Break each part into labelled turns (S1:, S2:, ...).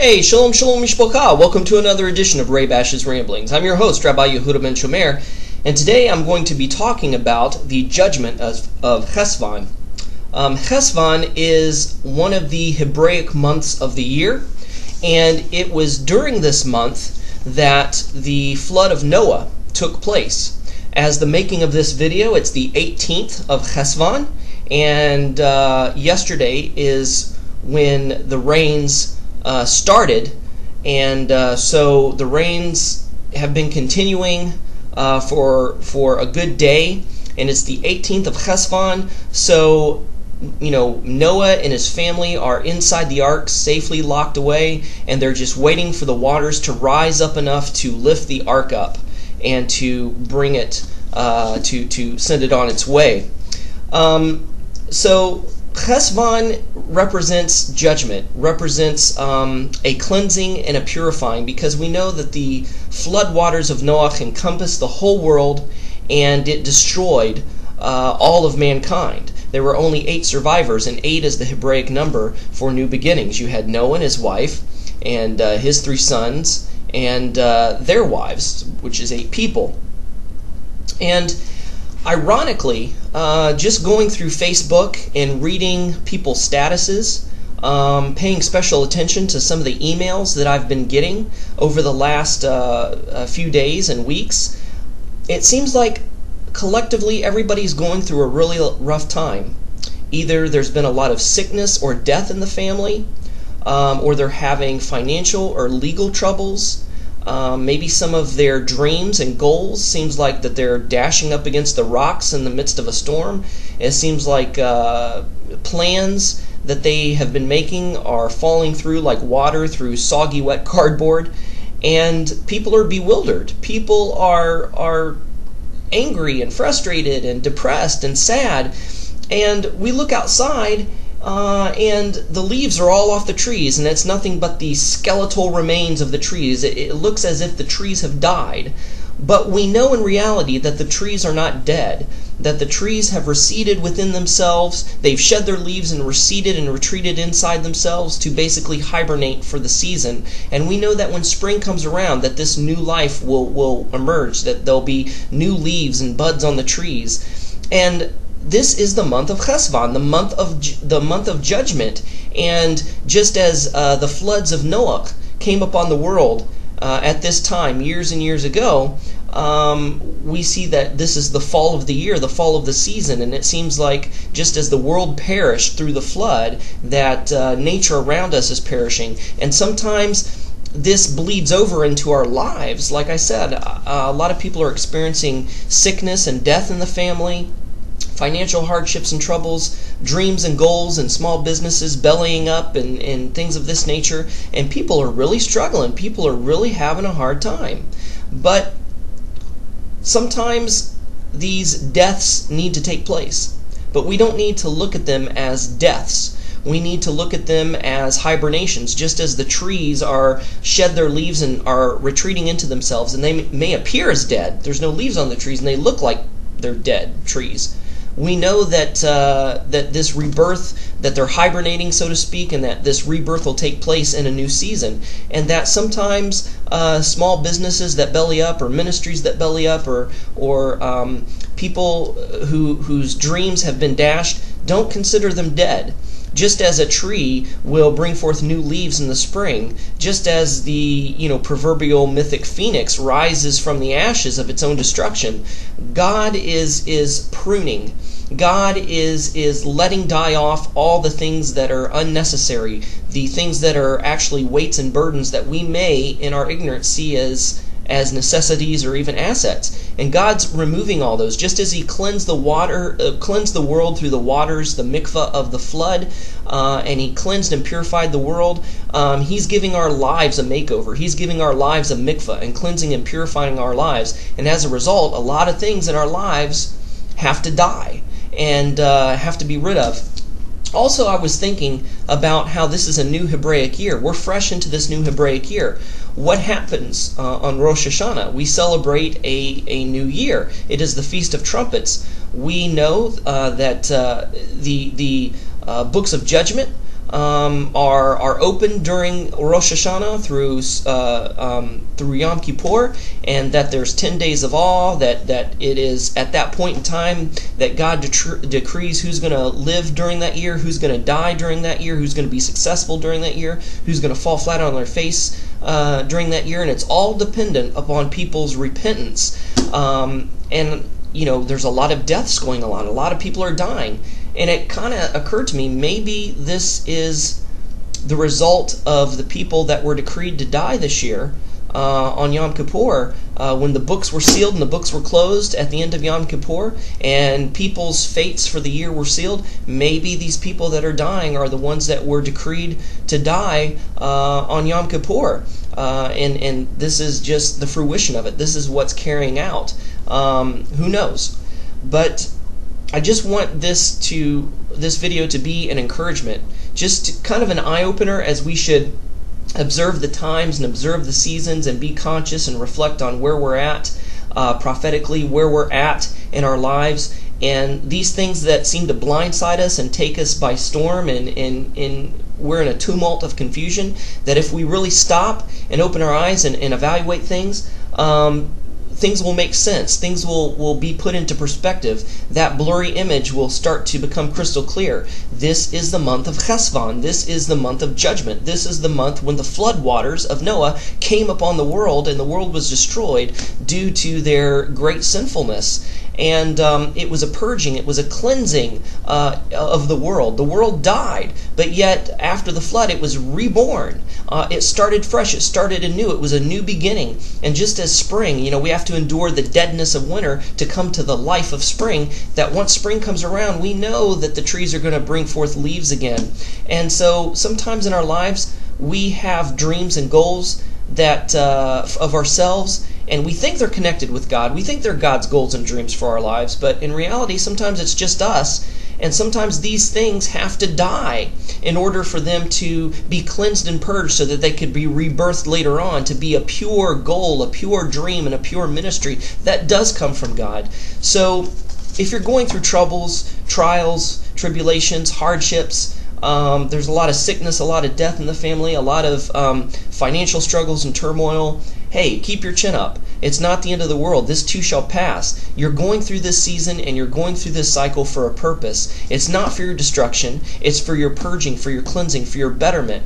S1: Hey, Shalom Shalom Mishpocha. Welcome to another edition of Ray Bash's Ramblings. I'm your host, Rabbi Yehuda Ben Shomer, and today I'm going to be talking about the judgment of Heshvan. Heshvan is one of the Hebraic months of the year, and it was during this month that the flood of Noah took place. As the making of this video, it's the 18th of Heshvan, and yesterday is when the rains started, and so the rains have been continuing for a good day, and it's the 18th of Heshvan. So Noah and his family are inside the ark, safely locked away, and they're just waiting for the waters to rise up enough to lift the ark up and to bring it to send it on its way. So Heshvan represents judgment, represents a cleansing and a purifying, because we know that the flood waters of Noah encompassed the whole world, and it destroyed all of mankind. There were only 8 survivors, and 8 is the Hebraic number for new beginnings. You had Noah and his wife, and his 3 sons, and their wives, which is 8 people. And ironically, just going through Facebook and reading people's statuses, paying special attention to some of the emails that I've been getting over the last few days and weeks, it seems like collectively everybody's going through a really rough time. Either there's been a lot of sickness or death in the family, or they're having financial or legal troubles. Maybe some of their dreams and goals seems like that they're dashing up against the rocks in the midst of a storm. It seems like plans that they have been making are falling through like water through soggy, wet cardboard, and people are bewildered. People are angry and frustrated and depressed and sad, and we look outside and the leaves are all off the trees, and it's nothing but the skeletal remains of the trees. It looks as if the trees have died, but we know in reality that the trees are not dead, that the trees have receded within themselves. They've shed their leaves and receded and retreated inside themselves to basically hibernate for the season. And we know that when spring comes around, that this new life will emerge, that there'll be new leaves and buds on the trees. And this is the month of Heshvan, the month of judgment. And just as the floods of Noah came upon the world at this time years and years ago, we see that this is the fall of the year, the fall of the season, and it seems like just as the world perished through the flood, that nature around us is perishing. And sometimes this bleeds over into our lives. Like I said, a lot of people are experiencing sickness and death in the family, financial hardships and troubles, dreams and goals, and small businesses bellying up, and things of this nature. And people are really struggling. People are really having a hard time. But sometimes these deaths need to take place. But we don't need to look at them as deaths. We need to look at them as hibernations, just as the trees are shed their leaves and are retreating into themselves, and they may appear as dead. There's no leaves on the trees, and they look like they're dead trees. We know that that this rebirth, that they're hibernating, so to speak, and that this rebirth will take place in a new season, and that sometimes small businesses that belly up, or ministries that belly up, or people whose dreams have been dashed, don't consider them dead. Just as a tree will bring forth new leaves in the spring, just as the proverbial mythic phoenix rises from the ashes of its own destruction, God is pruning. God is letting die off all the things that are unnecessary, the things that are actually weights and burdens that we may, in our ignorance, see as necessities or even assets. And God's removing all those, just as He cleansed the world through the waters, the mikvah of the flood, and He cleansed and purified the world. He's giving our lives a makeover. He's giving our lives a mikvah and cleansing and purifying our lives. And as a result, a lot of things in our lives have to die and have to be rid of. Also, I was thinking about how this is a new Hebraic year. We're fresh into this new Hebraic year. What happens on Rosh Hashanah? We celebrate a new year. It is the Feast of Trumpets. We know that the books of judgment are open during Rosh Hashanah through Yom Kippur, and that there's 10 days of awe, that it is at that point in time that God decrees who's going to live during that year, who's going to die during that year, who's going to be successful during that year, who's going to fall flat on their face during that year, and it's all dependent upon people's repentance. And there's a lot of deaths going on. A lot of people are dying. And it kind of occurred to me, maybe this is the result of the people that were decreed to die this year on Yom Kippur, when the books were sealed and the books were closed at the end of Yom Kippur, and people's fates for the year were sealed. Maybe these people that are dying are the ones that were decreed to die on Yom Kippur. And this is just the fruition of it. This is what's carrying out. Who knows? But I just want this video to be an encouragement, just kind of an eye-opener, as we should observe the times and observe the seasons and be conscious and reflect on where we're at prophetically, where we're at in our lives, and these things that seem to blindside us and take us by storm, and we're in a tumult of confusion, that if we really stop and open our eyes and evaluate things, things will make sense. Things will be put into perspective. That blurry image will start to become crystal clear. This is the month of Heshvan. This is the month of judgment. This is the month when the flood waters of Noah came upon the world, and the world was destroyed due to their great sinfulness. And it was a purging, it was a cleansing of the world. The world died, but yet after the flood it was reborn. It started fresh, it started anew, it was a new beginning. And just as spring, we have to endure the deadness of winter to come to the life of spring, that once spring comes around, we know that the trees are going to bring forth leaves again. And so sometimes in our lives, we have dreams and goals that of ourselves, and we think they're connected with God. We think they're God's goals and dreams for our lives, but in reality, sometimes it's just us, and sometimes these things have to die in order for them to be cleansed and purged so that they could be rebirthed later on to be a pure goal, a pure dream, and a pure ministry that does come from God. So if you're going through troubles, trials, tribulations, hardships, there's a lot of sickness, a lot of death in the family, a lot of financial struggles and turmoil. Hey, keep your chin up. It's not the end of the world. This too shall pass. You're going through this season and you're going through this cycle for a purpose. It's not for your destruction. It's for your purging, for your cleansing, for your betterment.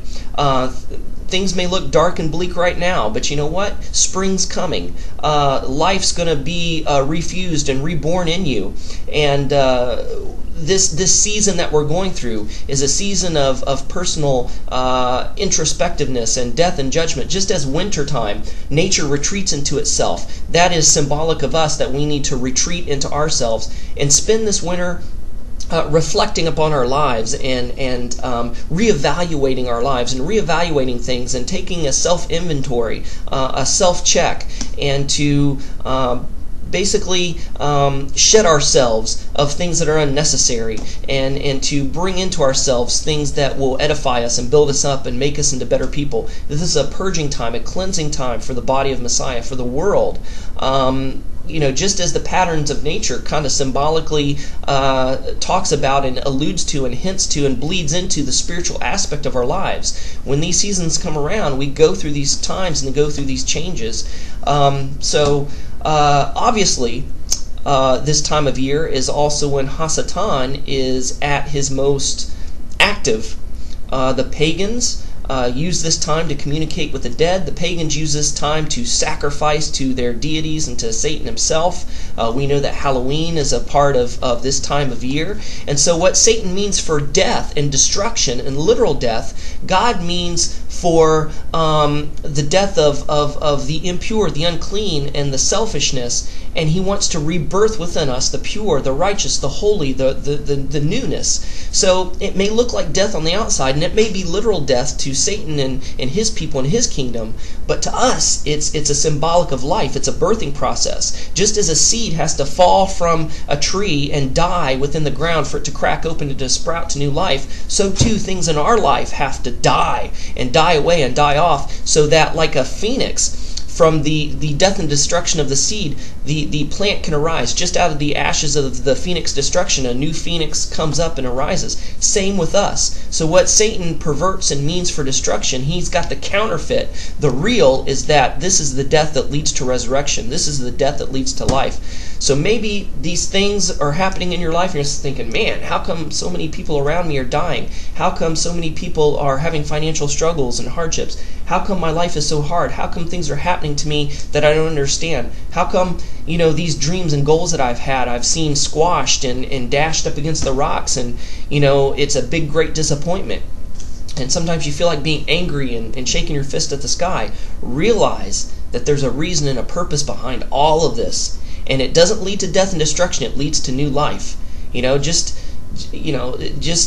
S1: Things may look dark and bleak right now, but you know what? Spring's coming. Life's going to be refused and reborn in you. And this season that we're going through is a season of personal introspectiveness and death and judgment. Just as wintertime, nature retreats into itself. That is symbolic of us, that we need to retreat into ourselves and spend this winter reflecting upon our lives and reevaluating our lives and reevaluating things and taking a self-inventory, a self-check, and to basically shed ourselves of things that are unnecessary, and to bring into ourselves things that will edify us and build us up and make us into better people. This is a purging time, a cleansing time for the body of Messiah, for the world. Just as the patterns of nature kind of symbolically talks about and alludes to and hints to and bleeds into the spiritual aspect of our lives. When these seasons come around, we go through these times and go through these changes. Obviously, this time of year is also when Hasatan is at his most active. The pagans use this time to communicate with the dead. The pagans use this time to sacrifice to their deities and to Satan himself. We know that Halloween is a part of this time of year. And so what Satan means for death and destruction and literal death, God means for the death of the impure, the unclean, and the selfishness. And he wants to rebirth within us the pure, the righteous, the holy, the newness. So it may look like death on the outside, and it may be literal death to Satan and his people and his kingdom, but to us it's a symbolic of life. It's a birthing process. Just as a seed has to fall from a tree and die within the ground for it to crack open and to sprout to new life, so too things in our life have to die and die away and die off, so that like a phoenix from the death and destruction of the seed, the plant can arise. Just out of the ashes of the phoenix destruction, a new phoenix comes up and arises. Same with us. So what Satan perverts and means for destruction, he's got the counterfeit. The real is that this is the death that leads to resurrection. This is the death that leads to life. So maybe these things are happening in your life and you're just thinking, man, how come so many people around me are dying? How come so many people are having financial struggles and hardships? How come my life is so hard? How come things are happening to me that I don't understand? How come, these dreams and goals that I've had, I've seen squashed and dashed up against the rocks, and, it's a big, great disappointment. And sometimes you feel like being angry and shaking your fist at the sky. Realize that there's a reason and a purpose behind all of this. And it doesn't lead to death and destruction, it leads to new life. Just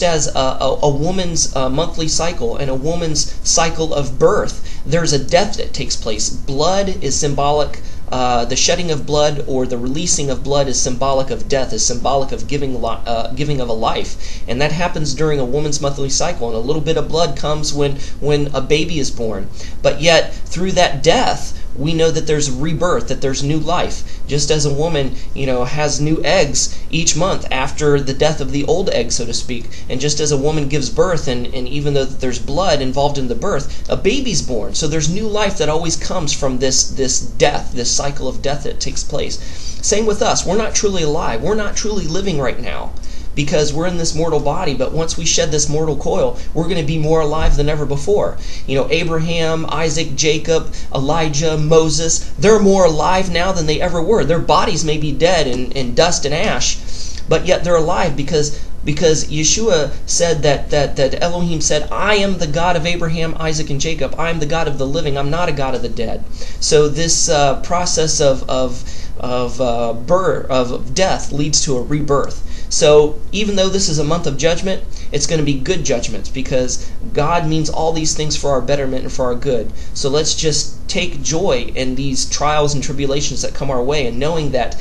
S1: as a woman's monthly cycle and a woman's cycle of birth, there's a death that takes place. Blood is symbolic. The shedding of blood or the releasing of blood is symbolic of death, is symbolic of giving of a life. And that happens during a woman's monthly cycle. And a little bit of blood comes when a baby is born. But yet, through that death, we know that there's rebirth, that there's new life. Just as a woman, has new eggs each month after the death of the old egg, so to speak. And just as a woman gives birth, and even though there's blood involved in the birth, a baby's born. So there's new life that always comes from this death, this cycle of death that takes place. Same with us. We're not truly alive. We're not truly living right now, because we're in this mortal body, but once we shed this mortal coil, we're going to be more alive than ever before. Abraham, Isaac, Jacob, Elijah, Moses, they're more alive now than they ever were. Their bodies may be dead in dust and ash, but yet they're alive because Yeshua said that Elohim said, I am the God of Abraham, Isaac, and Jacob. I am the God of the living. I'm not a God of the dead. So this process of death leads to a rebirth. So even though this is a month of judgment, it's going to be good judgments, because God means all these things for our betterment and for our good. So let's just take joy in these trials and tribulations that come our way, and knowing that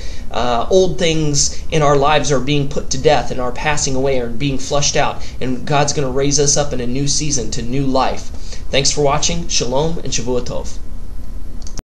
S1: old things in our lives are being put to death and are passing away or being flushed out, and God's going to raise us up in a new season to new life. Thanks for watching. Shalom and Shavua Tov.